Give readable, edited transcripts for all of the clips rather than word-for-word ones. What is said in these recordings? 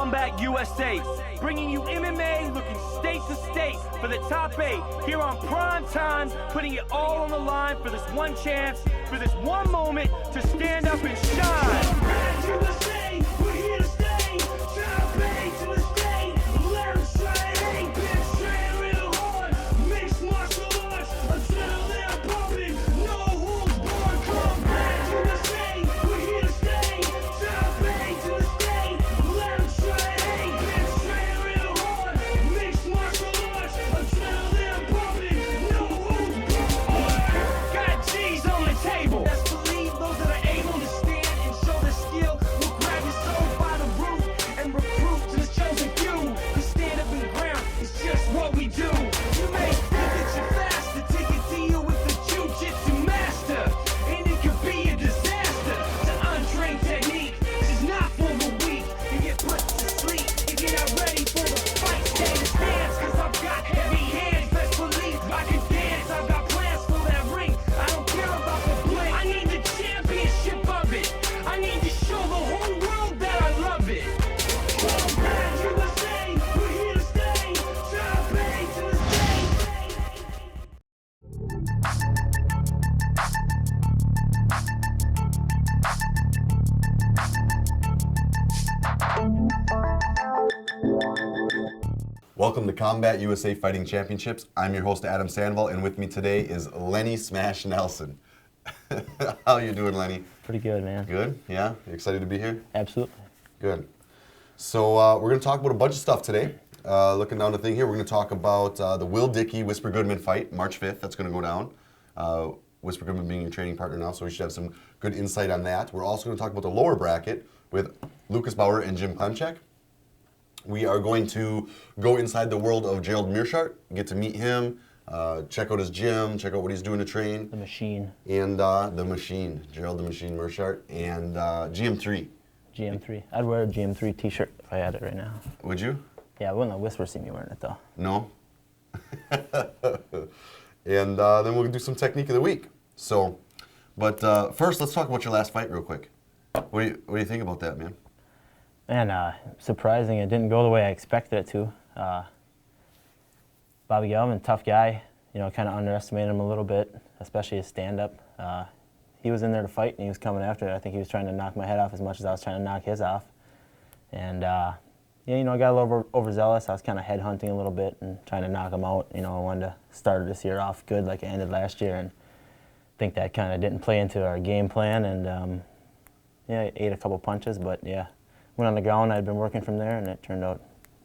Combat USA, bringing you MMA looking state to state for the top 8 here on prime time, putting it all on the line for this one chance, for this one moment to stand up and shine. Combat USA, we're here to stay. Top 8 to the state. Let us try 8, bitch, train real hard. Mixed martial arts, adrenaline pumping, no holds barred. Combat USA, we're here to stay. Top 8 to the state. Let us try 8, bitch, train real hard. Mixed martial arts, adrenaline pumping, no holds barred. Got G's on the table. Best believe those that are able to stand and show their skill will grab your soul by the root and recruit to the chosen few. To stand up in ground is just what we do. You may think that you're fast to take a deal with the jiu-jitsu master, and it could be a disaster. To untrained technique, this is not for the weak. You get put to sleep if you're not ready for the fight. Stay in stance, cause I've got heavy hands. Best believe I can dance. I've got plans for that ring. I don't care about the blink. I need the championship of it. I need to show the whole world that I love it. Combat USA, we're here to stay. Top 8 to the state. Welcome to Combat USA Fighting Championships. I'm your host, Adam Sandoval, and with me today is Lenny Smash Nelson. How you doing, Lenny? Pretty good, man. Good? Yeah? You excited to be here? Absolutely. Good. So we're going to talk about a bunch of stuff today. Looking down the thing here, we're going to talk about the Will Dickey Whisper Goodman fight, March 5th. That's going to go down. Whisper Goodman being your training partner now, so we should have some good insight on that. We're also going to talk about the lower bracket with Lucas Bauer and Jim Klemchek. We are going to go inside the world of Gerald Mearshart, get to meet him, check out his gym, check out what he's doing to train. The machine. And the machine, Gerald the Machine Mearshart, and GM3. GM3. I'd wear a GM3 t-shirt if I had it right now. Would you? Yeah, I wouldn't let Whisper see me wearing it though. No? And then we'll do some technique of the week. So, but first, let's talk about your last fight real quick. What do you think about that, man? Man, surprising. It didn't go the way I expected it to. Bobby Gelman, tough guy. You know, kind of underestimated him a little bit, especially his stand-up. He was in there to fight, and he was coming after it. I think he was trying to knock my head off as much as I was trying to knock his off. And, yeah, you know, I got a little overzealous. I was kind of headhunting a little bit and trying to knock him out. You know, I wanted to start this year off good like I ended last year, and I think that kind of didn't play into our game plan. And, yeah, I ate a couple punches, but, yeah, went on the ground. I'd been working from there, and it turned out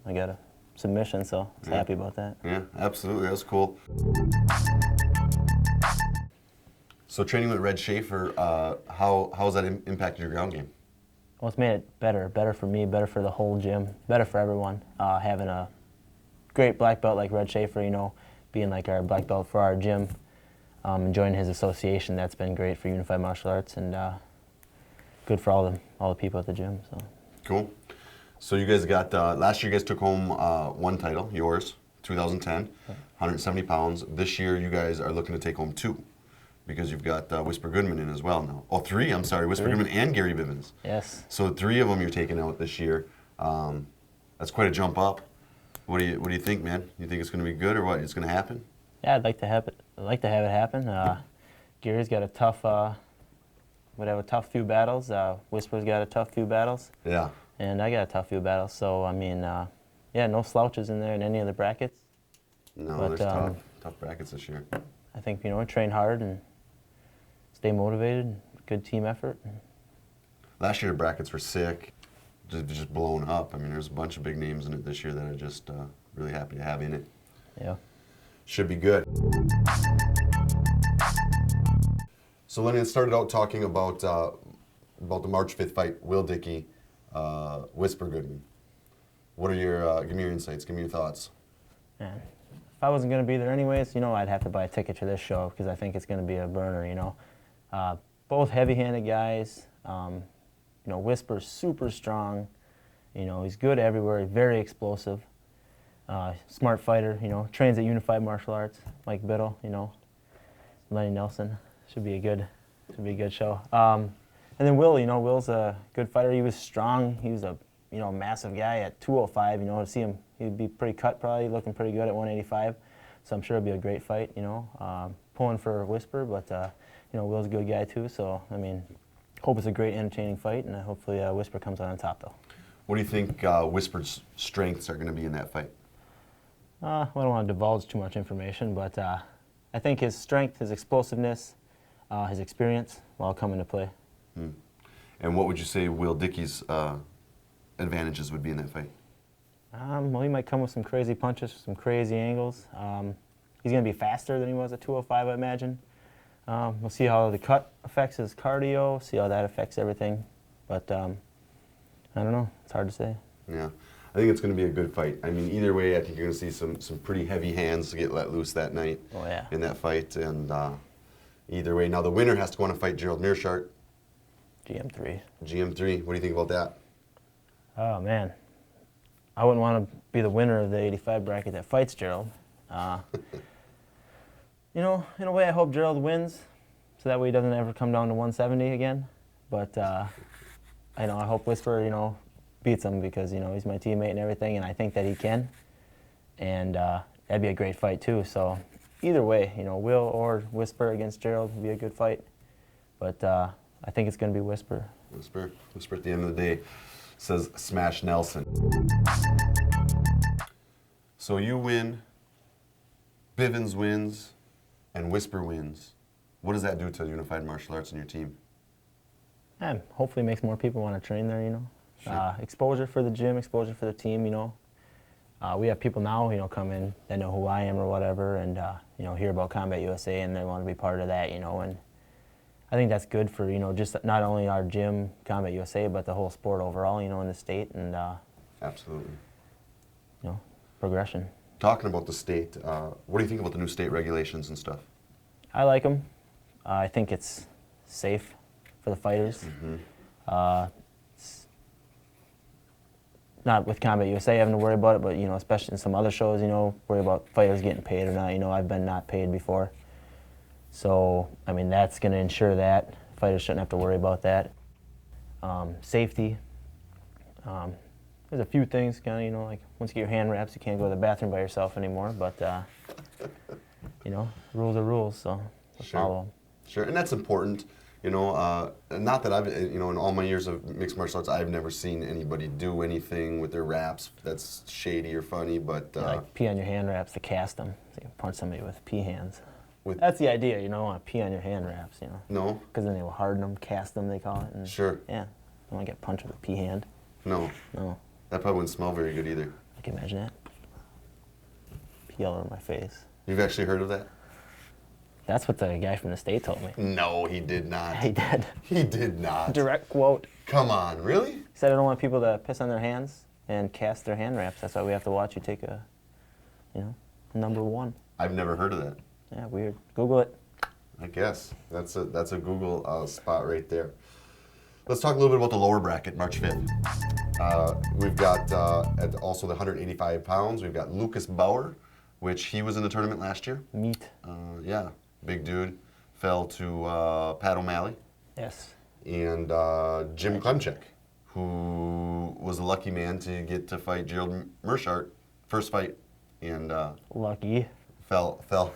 I got a submission, so I was happy about that. Yeah, absolutely. That was cool. So training with Red Schaefer, how has that impacted your ground game? Well, it's made it better for me, better for the whole gym, better for everyone. Having a great black belt like Red Schaefer, you know, being like our black belt for our gym, and joining his association, that's been great for Unified Martial Arts and good for all the people at the gym. So. Cool. So you guys got, last year you guys took home one title, yours, 2010, 170 pounds. This year you guys are looking to take home 2 because you've got Whisper Goodman in as well now. Oh, 3, I'm sorry, Whisper Goodman and Gary Bivens. Yes. So 3 of them you're taking out this year. That's quite a jump up. What do you think, man? You think it's going to be good or what? It's going to happen? Yeah, I'd like to have it happen. Gary's got a tough, would have a tough few battles. Whisper's got a tough few battles. Yeah. And I got a tough few battles. So, I mean, yeah, no slouches in there in any of the brackets. No, But, there's tough brackets this year. I think, you know, train hard and stay motivated, good team effort. Last year the brackets were sick, just blown up. I mean, there's a bunch of big names in it this year that are just really happy to have in it. Yeah. Should be good. So Lenny, it started out talking about the March 5th fight, Will Dickey, Whisper Goodman. What are your, give me your insights, give me your thoughts. Man, if I wasn't going to be there anyways, you know, I'd have to buy a ticket to this show because I think it's going to be a burner, you know. Both heavy-handed guys. You know, Whisper's super strong. You know, he's good everywhere, he's very explosive. Smart fighter, you know, trains at Unified Martial Arts. Mike Biddle, you know, Lenny Nelson. Should be a good show. And then Will, you know, Will's a good fighter. He was strong. He was a you know, massive guy at 205. You know, to see him, he'd be pretty cut, probably looking pretty good at 185. So I'm sure it'll be a great fight. You know, pulling for Whisper, but you know, Will's a good guy too. So I mean, hope it's a great, entertaining fight, and hopefully Whisper comes out on top though. What do you think Whisper's strengths are going to be in that fight? I don't want to divulge too much information, but I think his strength, his explosiveness, his experience will all come into play. And what would you say Will Dickey's advantages would be in that fight? Well, he might come with some crazy punches, some crazy angles. He's going to be faster than he was at 205, I imagine. We'll see how the cut affects his cardio, see how that affects everything. But I don't know. It's hard to say. Yeah. I think it's going to be a good fight. I mean, either way, I think you're going to see some pretty heavy hands to get let loose that night in that fight. And either way, now the winner has to go on and fight Gerald Meerschaert. GM3. GM3. What do you think about that? Oh, man. I wouldn't want to be the winner of the 85 bracket that fights Gerald. You know, in a way, I hope Gerald wins, so that way he doesn't ever come down to 170 again. But I hope Whisper, you know, beats him because, you know, he's my teammate and everything, and I think that he can. And that'd be a great fight too. So either way, you know, Will or Whisper against Gerald would be a good fight. But I think it's going to be Whisper. Whisper at the end of the day says smash Nelson. So you win, Bivens wins, and Whisper wins. What does that do to Unified Martial Arts and your team? Hopefully makes more people want to train there, you know. Sure. Exposure for the gym, exposure for the team, you know. We have people now, you know, come in that know who I am or whatever, and you know, hear about Combat USA, and they want to be part of that, you know. And I think that's good for, you know, just not only our gym, Combat USA, but the whole sport overall, you know, in the state, and Absolutely. you know, progression. Talking about the state, what do you think about the new state regulations and stuff? I like them. I think it's safe for the fighters. It's not with Combat USA having to worry about it, but, you know, especially in some other shows, you know, worry about fighters getting paid or not. You know, I've been not paid before. So, I mean, that's going to ensure that. Fighters shouldn't have to worry about that. Safety. There's a few things, kind of, you know, like once you get your hand wraps, you can't go to the bathroom by yourself anymore. But, you know, rules are rules, so we'll follow them. Sure, and that's important. You know, not that I've, you know, in all my years of mixed martial arts, I've never seen anybody do anything with their wraps that's shady or funny, but... You know, like pee on your hand wraps to cast them. So you punch somebody with pee hands. With That's the idea, you don't want to pee on your hand wraps, you know. No? Because then they will harden them, cast them, they call it. And Sure. Yeah, don't want to get punched with a pee hand. No. No, That probably wouldn't smell very good either. I can imagine that. Pee all over my face. You've actually heard of that? That's what the guy from the state told me. No, he did not. He did. He did not. Direct quote. Come on, really? He said I don't want people to piss on their hands and cast their hand wraps. That's why we have to watch you take a, you know, number one. I've never heard of that. Yeah, weird. Google it. I guess. That's a Google spot right there. Let's talk a little bit about the lower bracket, March 5th. We've got, at also the 185 pounds, we've got Lucas Bauer, which he was in the tournament last year. Meat. Yeah, big dude. Fell to Pat O'Malley. Yes. And Jim Klemchek, who was a lucky man to get to fight Gerald Meerschaert, first fight, and Lucky. fell to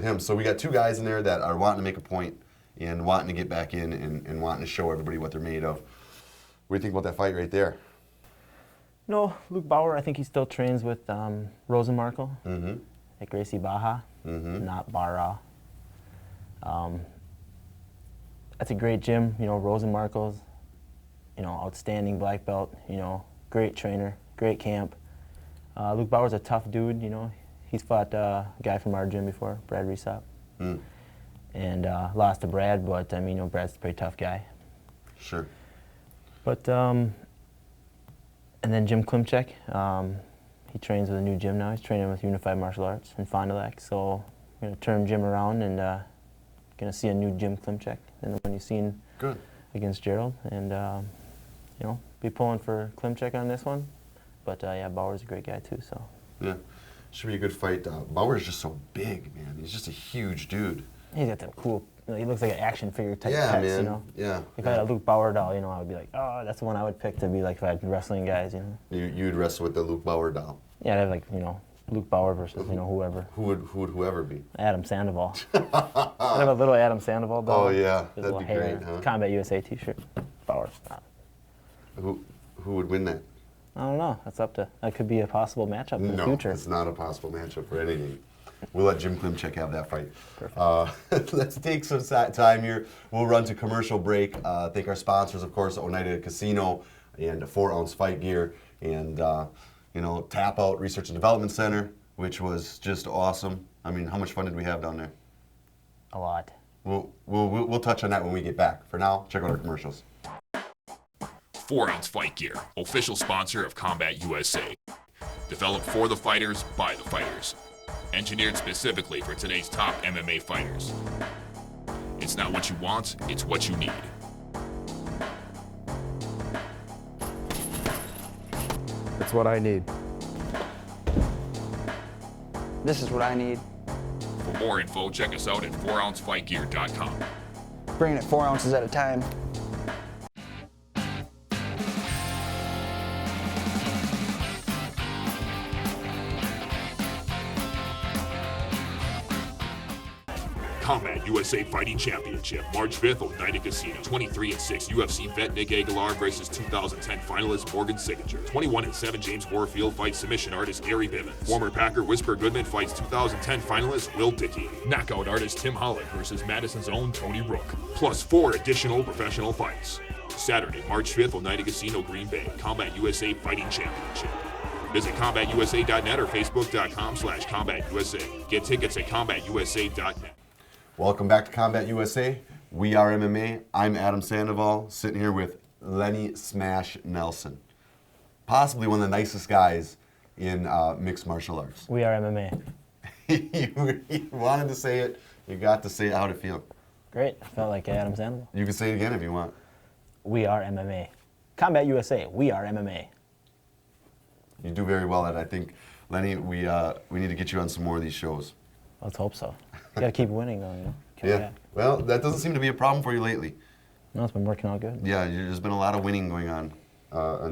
him. So we got two guys in there that are wanting to make a point and wanting to get back in and wanting to show everybody what they're made of. What do you think about that fight right there? No, Luke Bauer, I think he still trains with Rosenmarkel at Gracie Baja, not Barra. That's a great gym, you know, Rosenmarkel's, you know, outstanding black belt, you know, great trainer, great camp. Luke Bauer's a tough dude, you know. He's fought a guy from our gym before, Brad Resop. And lost to Brad, but I mean, you know, Brad's a pretty tough guy. Sure. But, and then Jim Klemchek, he trains with a new gym now. He's training with Unified Martial Arts in Fond du Lac. So we're going to turn Jim around and going to see a new Jim Klemchek than the one you've seen against Gerald. And, you know, be pulling for Klemchek on this one. But, yeah, Bauer's a great guy, too, so. Yeah, should be a good fight. Bauer's just so big, man. He's just a huge dude. He's got that cool. He looks like an action figure type Yeah, pecs, man. you know. Yeah. If I had a Luke Bauer doll, you know, I would be like, oh, that's the one I would pick to be like if I had wrestling guys, you know. You'd wrestle with the Luke Bauer doll. Yeah, I'd have like, you know, Luke Bauer versus, you know, whoever. Who would whoever be? Adam Sandoval. I'd have a little Adam Sandoval doll. Oh, yeah. His That'd little be hair, great, huh? Combat USA t-shirt. Bauer. Who would win that? I don't know. That's up to, that could be a possible matchup in the No, future. it's not a possible matchup for anything. We'll let Jim Klimchek have that fight. Let's take some time here. We'll run to commercial break. Thank our sponsors, of course, Oneida Casino and 4-ounce fight gear, and you know, Tap Out Research and Development Center, which was just awesome. I mean, how much fun did we have down there? A lot. We'll touch on that when we get back. For now, check out our commercials. 4-ounce fight gear, official sponsor of Combat USA. Developed for the fighters, by the fighters. Engineered specifically for today's top MMA fighters. It's not what you want, it's what you need. It's what I need. This is what I need. For more info, check us out at 4ouncefightgear.com. Bringing it 4 ounces at a time. Combat USA Fighting Championship, March 5th, Oneida Casino. 23-6 UFC vet Nick Aguilar versus 2010 finalist Morgan Signature. 21-7 James Warfield fights submission artist Gary Bivens. Former Packer Whisper Goodman fights 2010 finalist Will Dickey. Knockout artist Tim Holland versus Madison's own Tony Rook. Plus 4 additional professional fights. Saturday, March 5th, Oneida Casino, Green Bay. Combat USA Fighting Championship. Visit CombatUSA.net or Facebook.com/CombatUSA. Get tickets at CombatUSA.net. Welcome back to Combat USA. We are MMA. I'm Adam Sandoval, sitting here with Lenny Smash Nelson. Possibly one of the nicest guys in mixed martial arts. We are MMA. You wanted to say it. You got to say it. How'd it feel? Great. I felt like Adam Sandoval. You can say it again if you want. We are MMA. Combat USA. We are MMA. You do very well at it. I think, Lenny, we need to get you on some more of these shows. Let's hope so. You got to keep winning, though, you know. Yeah. Well, that doesn't seem to be a problem for you lately. No, it's been working out good. Yeah, there's been a lot of winning going on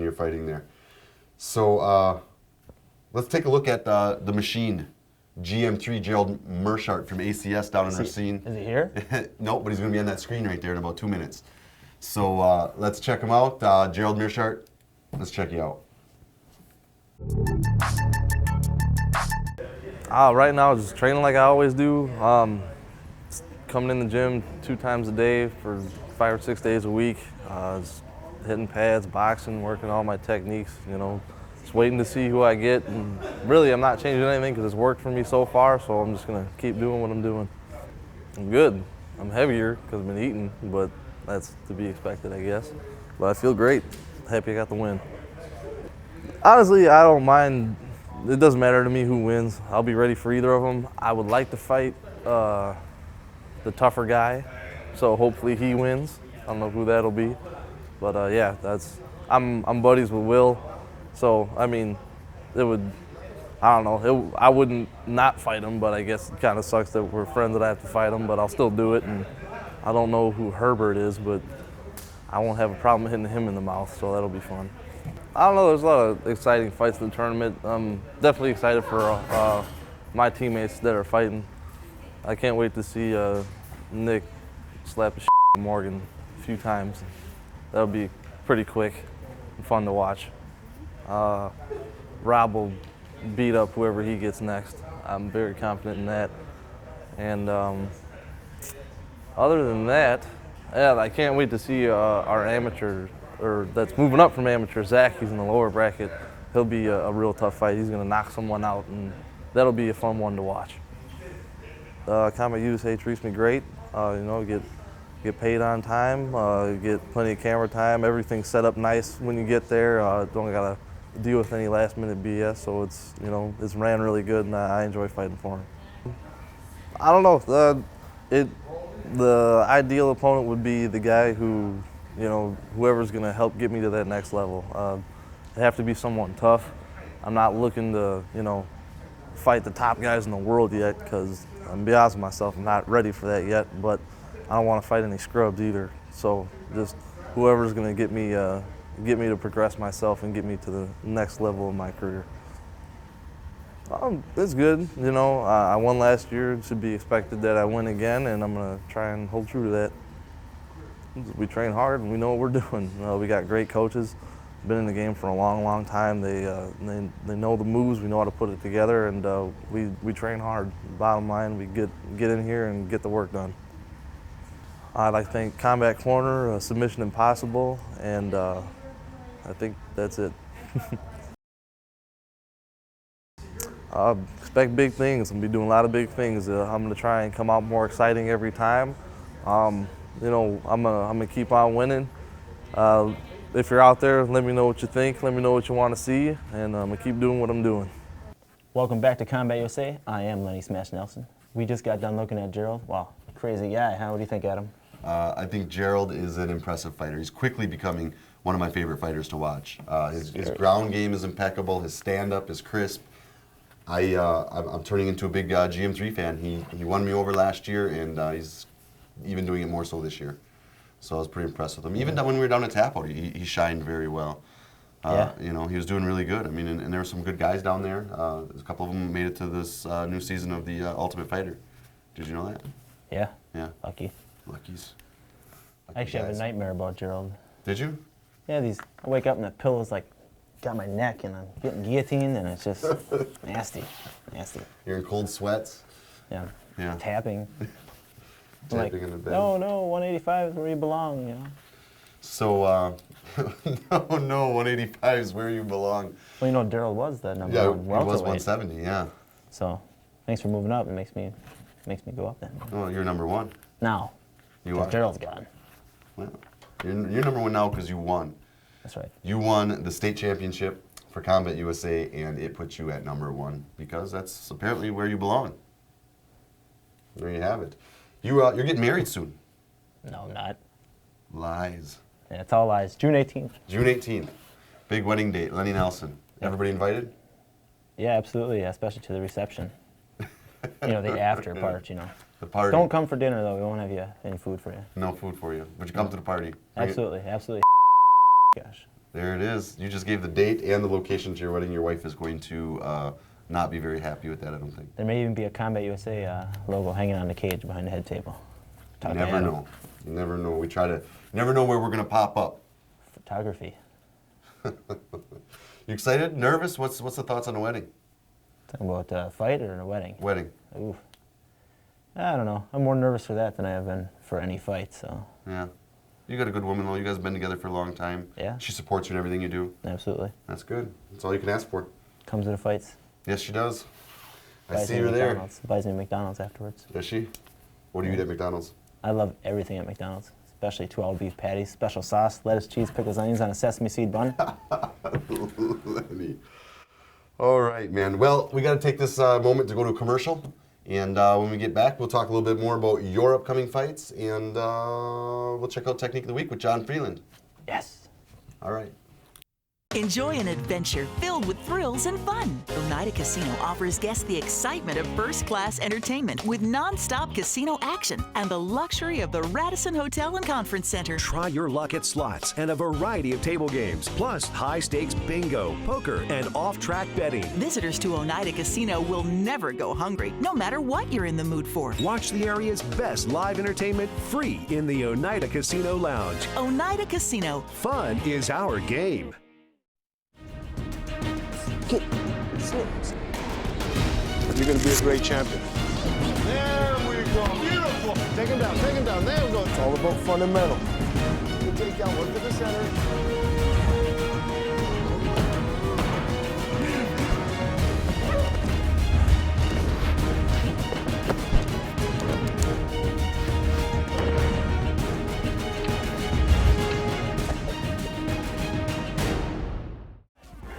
your fighting there. So let's take a look at the machine. GM3 Gerald Mershart from ACS down in Racine. Is he here? No, but he's going to be on that screen right there in about 2 minutes. So let's check him out. Gerald Mershart, let's check you out. Right now, just training like I always do. Coming in the gym 2 times a day for 5 or 6 days a week. Just hitting pads, boxing, working all my techniques, you know. Just waiting to see who I get. And really, I'm not changing anything because it's worked for me so far, so I'm just going to keep doing what I'm doing. I'm good. I'm heavier because I've been eating, but that's to be expected, I guess. But I feel great. Happy I got the win. Honestly, I don't mind. It doesn't matter to me who wins. I'll be ready for either of them. I would like to fight the tougher guy, so hopefully he wins. I don't know who that'll be, but yeah, I'm buddies with Will, so I mean, it would. I don't know. I wouldn't not fight him, but I guess it kind of sucks that we're friends that I have to fight him. But I'll still do it, and I don't know who Herbert is, but I won't have a problem hitting him in the mouth, so that'll be fun. I don't know, there's a lot of exciting fights in the tournament. I'm definitely excited for my teammates that are fighting. I can't wait to see Nick slap the shit out of Morgan a few times. That'll be pretty quick and fun to watch. Rob will beat up whoever he gets next. I'm very confident in that. And other than that, yeah, I can't wait to see our amateur, or that's moving up from amateur, Zach. He's in the lower bracket. He'll be a real tough fight. He's going to knock someone out, and that'll be a fun one to watch. Combat USA treats me great. You know, get paid on time, get plenty of camera time. Everything's set up nice when you get there. Don't gotta deal with any last-minute BS. So it's, you know, it's ran really good, and I enjoy fighting for him. I don't know. The ideal opponent would be the guy who, you know, whoever's going to help get me to that next level. It'd have to be someone tough. I'm not looking to, you know, fight the top guys in the world yet, because I'm be honest with myself, I'm not ready for that yet, but I don't want to fight any scrubs either. So just whoever's going to get me to progress myself and get me to the next level of my career. It's good, you know. I won last year. It should be expected that I win again, and I'm going to try and hold true to that. We train hard, and we know what we're doing. We got great coaches. Been in the game for a long, long time. They know the moves. We know how to put it together, and we train hard. Bottom line, we get in here and get the work done. I'd like to thank Combat Corner, Submission Impossible, and I think that's it. Expect big things. I'm gonna be doing a lot of big things. I'm gonna try and come out more exciting every time. You know, I'm gonna keep on winning. If you're out there, let me know what you think. Let me know what you want to see, and I'm gonna keep doing what I'm doing. Welcome back to Combat USA. I am Lenny Smash Nelson. We just got done looking at Gerald. Wow, crazy guy, huh? What do you think, Adam? I think Gerald is an impressive fighter. He's quickly becoming one of my favorite fighters to watch. His ground game is impeccable. His stand-up is crisp. I'm turning into a big GM3 fan. He won me over last year, and he's even doing it more so this year. So I was pretty impressed with him. Even when we were down at Tap Out, he shined very well. You know, he was doing really good. I mean, and there were some good guys down there. A couple of them made it to this new season of the Ultimate Fighter. Did you know that? Yeah. Yeah. Lucky. Luckies. I actually have a nightmare about Gerald. Did you? Yeah, I wake up and the pillow's like got my neck and I'm getting guillotined and it's just nasty, nasty. You're in cold sweats? Yeah. Yeah. Tapping. Tapping in the bed. No, 185 is where you belong, you know. So, no, 185 is where you belong. Well, you know, Gerald was the number Yeah, one he welterweight. was 170, yeah. So, thanks for moving up. It makes me go up then. Oh, you're number one. Now, You are. Gerald's gone. Well, you're number one now because you won. That's right. You won the state championship for Combat USA, and it puts you at number one because that's apparently where you belong. There you have it. You're getting married soon. No, I'm not. Lies. Yeah, it's all lies. June 18th. June 18th. Big wedding date, Lenny Nelson. Everybody invited? Yeah, absolutely, yeah, especially to the reception. You know, the after part, you know. The party. Don't come for dinner, though. We won't have any food for you. No food for you. But you come to the party. Bring it. Absolutely, absolutely. Gosh. There it is. You just gave the date and the location to your wedding. Your wife is going to not be very happy with that, I don't think. There may even be a Combat USA logo hanging on the cage behind the head table. You never know. You never know. We try to, you never know where we're going to pop up. Photography. You excited? Nervous? What's the thoughts on the wedding? Talking about a fight or a wedding? Wedding. Oof. I don't know. I'm more nervous for that than I have been for any fight, so. Yeah. You got a good woman, though. You guys have been together for a long time. Yeah. She supports you in everything you do. Absolutely. That's good. That's all you can ask for. Comes to the fights. Yes, she does. I Buys see me her there. McDonald's. Buys me McDonald's afterwards. Does she? What do you eat at McDonald's? I love everything at McDonald's, especially 12 beef patties, special sauce, lettuce, cheese, pickles, onions on a sesame seed bun. Lenny. All right, man. Well, we got to take this moment to go to a commercial. And when we get back, we'll talk a little bit more about your upcoming fights. And we'll check out Technique of the Week with John Freeland. Yes. All right. Enjoy an adventure filled with thrills and fun. Oneida Casino offers guests the excitement of first-class entertainment with non-stop casino action and the luxury of the Radisson Hotel and Conference Center. Try your luck at slots and a variety of table games, plus high-stakes bingo, poker, and off-track betting. Visitors to Oneida Casino will never go hungry, no matter what you're in the mood for. Watch the area's best live entertainment free in the Oneida Casino Lounge. Oneida Casino. Fun is our game. You're going to be a great champion. There we go. Beautiful. Take him down. Take him down. There we go. It's all about fundamental. Good takedown. Work to the center.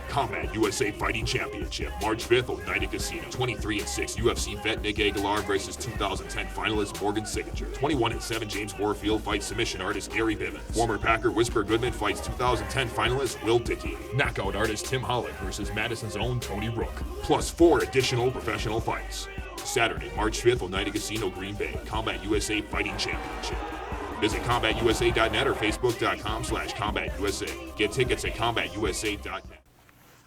Combat USA Fighting Championship, March 5th, Oneida Casino. 23-6 UFC vet Nick Aguilar versus 2010 finalist Morgan Signature. 21-7 James Warfield fights submission artist Gary Bivens. Former Packer Whisper Goodman fights 2010 finalist Will Dickey. Knockout artist Tim Hollick versus Madison's own Tony Rook. Plus 4 additional professional fights. Saturday, March 5th, Oneida Casino, Green Bay, Combat USA Fighting Championship. Visit CombatUSA.net or Facebook.com/CombatUSA. Get tickets at CombatUSA.net.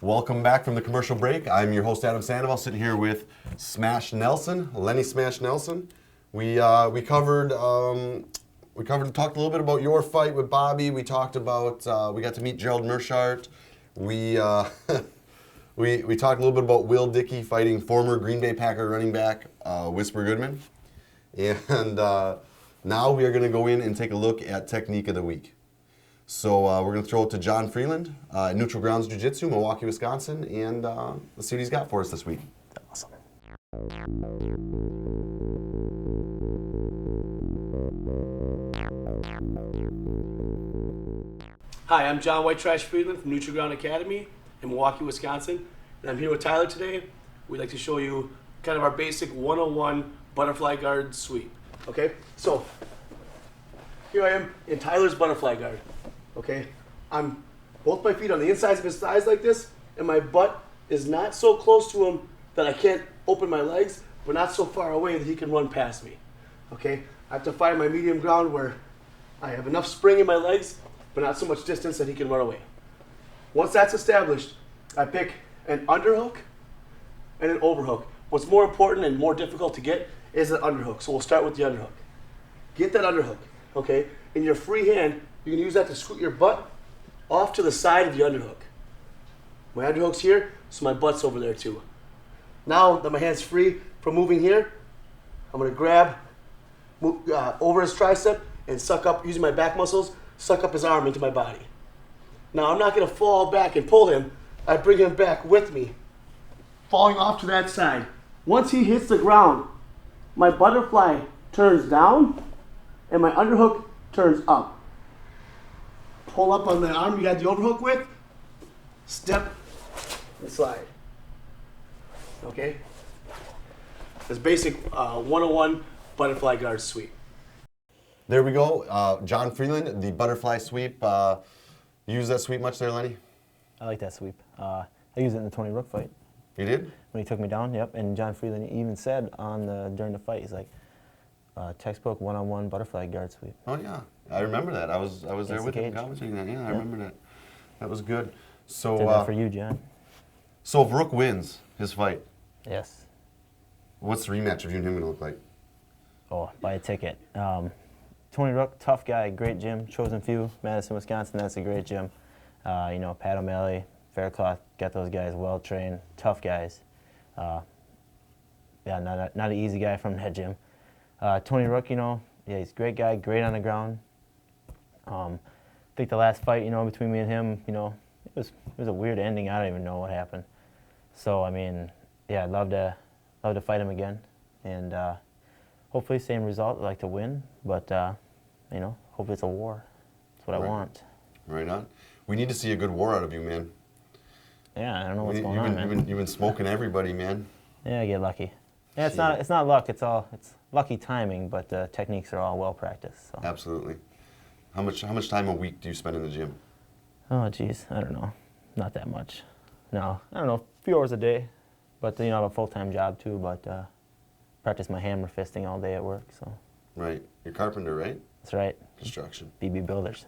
Welcome back from the commercial break. I'm your host, Adam Sandoval, sitting here with Smash Nelson, Lenny Smash Nelson. We talked a little bit about your fight with Bobby. We talked about, we got to meet Gerald Mershart. We talked a little bit about Will Dickey fighting former Green Bay Packer running back Whisper Goodman. And now we are going to go in and take a look at Technique of the Week. So we're going to throw it to John Freeland, Neutral Grounds Jiu-Jitsu, Milwaukee, Wisconsin, and let's see what he's got for us this week. Awesome. Hi, I'm John White Trash Freeland from Neutral Ground Academy in Milwaukee, Wisconsin, and I'm here with Tyler today. We'd like to show you kind of our basic 101 butterfly guard sweep. Okay, so here I am in Tyler's butterfly guard. Okay, I'm both my feet on the insides of his thighs like this, and my butt is not so close to him that I can't open my legs, but not so far away that he can run past me. Okay, I have to find my medium ground where I have enough spring in my legs, but not so much distance that he can run away. Once that's established, I pick an underhook and an overhook. What's more important and more difficult to get is an underhook, so we'll start with the underhook. Get that underhook, okay? In your free hand, you can use that to scoot your butt off to the side of the underhook. My underhook's here, so my butt's over there too. Now that my hand's free from moving here, I'm gonna grab over his tricep and suck up, using my back muscles, suck up his arm into my body. Now I'm not gonna fall back and pull him, I bring him back with me, falling off to that side. Once he hits the ground, my butterfly turns down and my underhook turns up. Pull up on the arm you got the overhook with, step and slide. Okay? That's basic 101 butterfly guard sweep. There we go. John Freeland, the butterfly sweep. You use that sweep much there, Lenny? I like that sweep. I used it in the Tony Rook fight. You did? When he took me down, yep. And John Freeland even said during the fight, he's like, textbook one-on-one butterfly guard sweep. Oh yeah, I remember that. I was there with him commentating that. Yeah, I remember that. That was good. So did that for you, John. So if Rook wins his fight, yes. What's the rematch of you and him gonna look like? Oh, buy a ticket. Tony Rook, tough guy, great gym, chosen few, Madison, Wisconsin. That's a great gym. You know, Pat O'Malley, Faircloth, got those guys well trained, tough guys. Yeah, not an easy guy from that gym. Tony Rook, you know, yeah, he's a great guy, great on the ground. I think the last fight, you know, between me and him, you know, it was a weird ending. I don't even know what happened. So I mean, yeah, I'd love to fight him again, and hopefully same result. I'd like to win, but you know, hope it's a war. That's what I want. Right on. We need to see a good war out of you, man. Yeah, I don't know what's going on, man. You've been smoking everybody, man. Yeah, I get lucky. Yeah, it's not luck. It's lucky timing, but the techniques are all well practiced. So. Absolutely. How much time a week do you spend in the gym? Oh, geez, I don't know. Not that much. No, I don't know. A few hours a day, but you know, I have a full-time job too. But practice my hammer fisting all day at work. So. Right. You're a carpenter, right? That's right. Construction. BB Builders.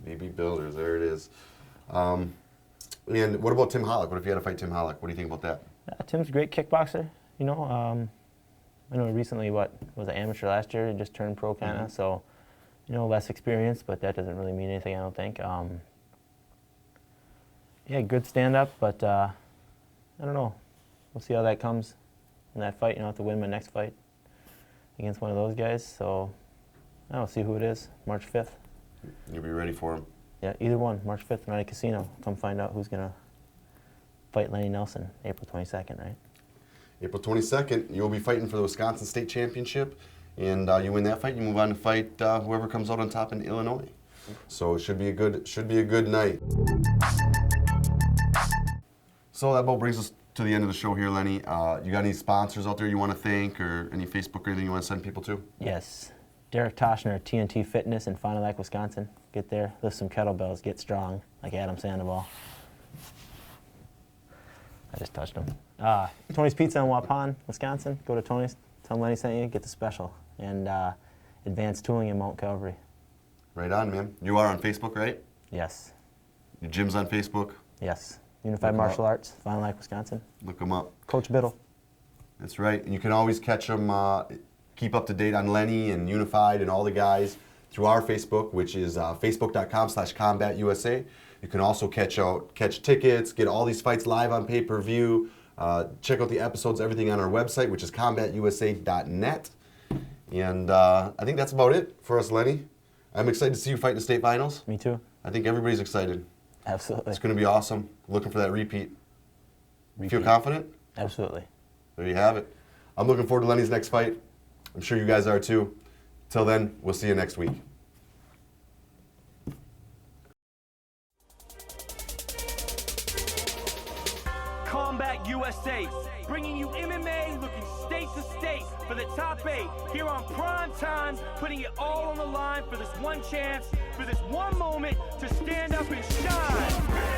BB Builders. There it is. And what about Tim Hollick? What if you had to fight Tim Hollick? What do you think about that? Tim's a great kickboxer. You know, I know recently, was an amateur last year, he just turned pro kind of, so, you know, less experience, but that doesn't really mean anything, I don't think. Yeah, good stand-up, but I don't know. We'll see how that comes in that fight. You know, I have to win my next fight against one of those guys, so I'll see who it is, March 5th. You'll be ready for him? Yeah, either one, March 5th, Oneida Casino. Come find out who's going to fight Lenny Nelson, April 22nd, right? April 22nd, you'll be fighting for the Wisconsin State Championship, and you win that fight, you move on to fight whoever comes out on top in Illinois. So it should be a good night. So that about brings us to the end of the show here, Lenny. You got any sponsors out there you want to thank, or any Facebook or anything you want to send people to? Yes. Derek Toshner, TNT Fitness in Fond du Lac, Wisconsin. Get there, lift some kettlebells, get strong, like Adam Sandoval. I just touched him. Tony's Pizza in Waupun, Wisconsin. Go to Tony's, tell him Lenny sent you, get the special. And Advanced Tooling in Mount Calvary. Right on, man. You are on Facebook, right? Yes. Your gym's on Facebook? Yes. Unified Martial Arts, Fine Lake, Wisconsin. Look them up. Coach Biddle. That's right. And you can always catch them, keep up to date on Lenny and Unified and all the guys through our Facebook, which is facebook.com/CombatUSA. You can also catch tickets, get all these fights live on pay-per-view, check out the episodes, everything on our website, which is combatusa.net. And I think that's about it for us, Lenny. I'm excited to see you fight in the state finals. Me too. I think everybody's excited. Absolutely. It's going to be awesome. Looking for that repeat. Feel confident? Absolutely. There you have it. I'm looking forward to Lenny's next fight. I'm sure you guys are too. Till then, we'll see you next week. Combat USA, bringing you MMA looking state to state for the top 8 here on Prime Time, putting it all on the line for this one chance, for this one moment to stand up and shine.